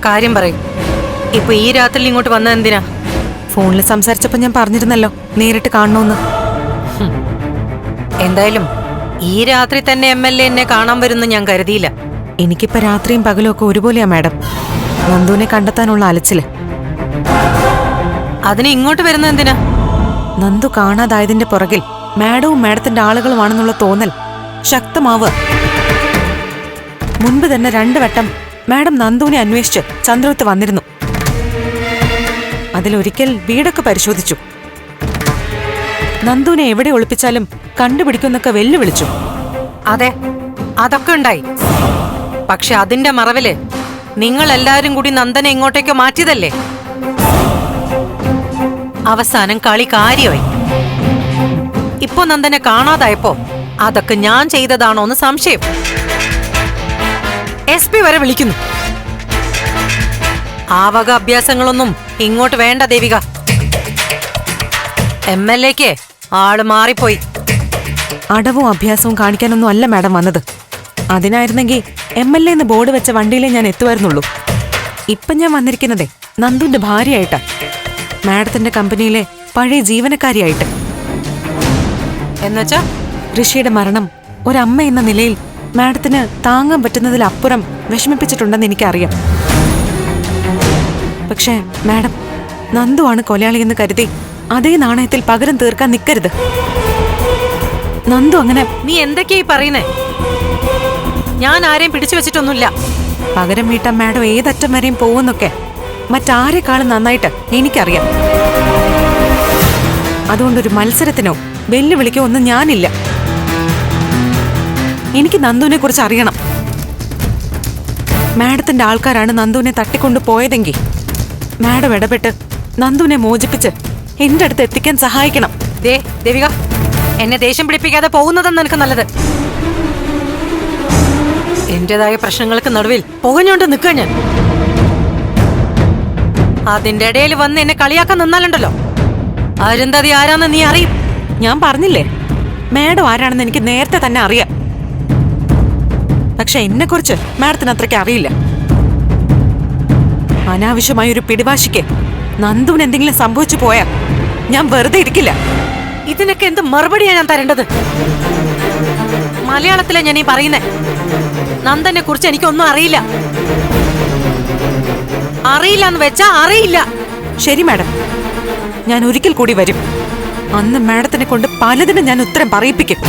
കാര്യം പറയും. ഇപ്പൊ ഈ രാത്രി ഇങ്ങോട്ട് വന്ന എന്തിനാ? ഫോണിൽ സംസാരിച്ചപ്പോ ഞാൻ പറഞ്ഞിരുന്നല്ലോ നേരിട്ട് കാണണമെന്ന്. എന്തായാലും ഈ രാത്രി തന്നെ MLA എന്നെ കാണാൻ വരുന്ന ഞാൻ കരുതിയില്ല. എനിക്കിപ്പോ രാത്രിയും പകലും ഒക്കെ ഒരുപോലെയാ മാഡം. നന്ദുവിനെ കണ്ടെത്താനുള്ള അലച്ചില്. അതിന് ഇങ്ങോട്ട് വരുന്ന എന്തിനാ? നന്ദു കാണാതായതിന്റെ പുറകിൽ മാഡവും മാഡത്തിന്റെ ആളുകളുമാണെന്നുള്ള തോന്നൽ ശക്തമാവുക. മുൻപ് തന്നെ 2 വട്ടം മാഡം നന്ദുവിനെ അന്വേഷിച്ച് ചന്ദ്രത്ത് വന്നിരുന്നു. അതിലൊരിക്കൽ വീടൊക്കെ പരിശോധിച്ചു. നന്ദുവിനെ എവിടെ ഒളിപ്പിച്ചാലും കണ്ടുപിടിക്കുന്നൊക്കെ വെല്ലുവിളിച്ചു. അതെ, അതൊക്കെ ഉണ്ടായി. പക്ഷെ അതിന്റെ മറവില് നിങ്ങൾ എല്ലാരും കൂടി നന്ദനെ ഇങ്ങോട്ടേക്ക് മാറ്റിയതല്ലേ? അവസാനം കളി കാര്യമായി. ഇപ്പൊ നന്ദനെ കാണാതായപ്പോ അതൊക്കെ ഞാൻ ചെയ്തതാണോന്ന് സംശയം. SP വരെ വിളിക്കുന്നു. ആ വക അഭ്യാസങ്ങളൊന്നും ഇങ്ങോട്ട് വേണ്ട ദേവിക. MLAക്ക് ആള് മാറിപ്പോയി. അടവും അഭ്യാസവും കാണിക്കാനൊന്നും അല്ല മാഡം വന്നത്. അതിനായിരുന്നെങ്കിൽ MLA എന്ന് ബോർഡ് വെച്ച വണ്ടിയിലേ ഞാൻ എത്തുമായിരുന്നുള്ളൂ. ഇപ്പം ഞാൻ വന്നിരിക്കുന്നതേ നന്ദുവിന്റെ ഭാര്യയായിട്ടാ, മാഡത്തിന്റെ കമ്പനിയിലെ പഴയ ജീവനക്കാരിയായിട്ട്. എന്നുവെച്ചാ ഋഷിയുടെ മരണം ഒരമ്മ എന്ന നിലയിൽ മാഡത്തിന് താങ്ങാൻ പറ്റുന്നതിലപ്പുറം വിഷമിപ്പിച്ചിട്ടുണ്ടെന്ന് എനിക്കറിയാം. പക്ഷേ മാഡം, നന്ദുവാണ് കൊലയാളിയെന്ന് കരുതി അതേ നാണയത്തിൽ പകരം തീർക്കാൻ നിൽക്കരുത്. നന്ദു അങ്ങനെ. നീ എന്തൊക്കെയായി പറയുന്നേ? ഞാൻ ആരെയും പിടിച്ചു വെച്ചിട്ടൊന്നുമില്ല. പകരം വീട്ടാൻ മാഡം ഏതറ്റം വരെയും പോകുന്നൊക്കെ മറ്റാരെക്കാളും നന്നായിട്ട് എനിക്കറിയാം. അതുകൊണ്ടൊരു മത്സരത്തിനോ വെല്ലുവിളിക്കോ ഒന്നും ഞാനില്ല. എനിക്ക് നന്ദുവിനെ കുറിച്ച് അറിയണം. മാഡത്തിന്റെ ആൾക്കാരാണ് നന്ദുവിനെ തട്ടിക്കൊണ്ടു പോയതെങ്കിൽ മാഡം ഇടപെട്ട് നന്ദുവിനെ മോചിപ്പിച്ച് എന്റെ അടുത്ത് എത്തിക്കാൻ സഹായിക്കണം. ദേവിക, എന്നെ ദേഷ്യം പിടിപ്പിക്കാതെ പോകുന്നതെന്ന് നിനക്ക് നല്ലത്. എന്റേതായ പ്രശ്നങ്ങൾക്ക് നടുവിൽ പുകഞ്ഞോണ്ട് നിൽക്കുക ഞാൻ. അതിന്റെ ഇടയിൽ വന്ന് എന്നെ കളിയാക്കാൻ നിന്നാലുണ്ടല്ലോ, അരുന്ധതി ആരാന്ന് നീ അറിയും. ഞാൻ പറഞ്ഞില്ലേ, മാഡം ആരാണെന്ന് എനിക്ക് നേരത്തെ തന്നെ അറിയാം. പക്ഷെ എന്നെ കുറിച്ച് മാഡത്തിന് അത്രയ്ക്ക് അറിയില്ല. അനാവശ്യമായൊരു പിടിവാശിക്ക് നന്ദുവിന് എന്തെങ്കിലും സംഭവിച്ചു പോയാൽ ഞാൻ വെറുതെ ഇരിക്കില്ല. ഇതിനൊക്കെ എന്ത് മറുപടിയാ ഞാൻ തരേണ്ടത്? മലയാളത്തിലാ ഞാൻ ഈ പറയുന്നേ. നന്ദനെ കുറിച്ച് എനിക്കൊന്നും അറിയില്ല. അറിയില്ല എന്ന് വെച്ചാ അറിയില്ല. ശരി മാഡം, ഞാൻ ഒരിക്കൽ കൂടി വരും. അന്ന് മാഡത്തിനെ കൊണ്ട് പലതിനും ഞാൻ ഉത്തരം പറയിപ്പിക്കും.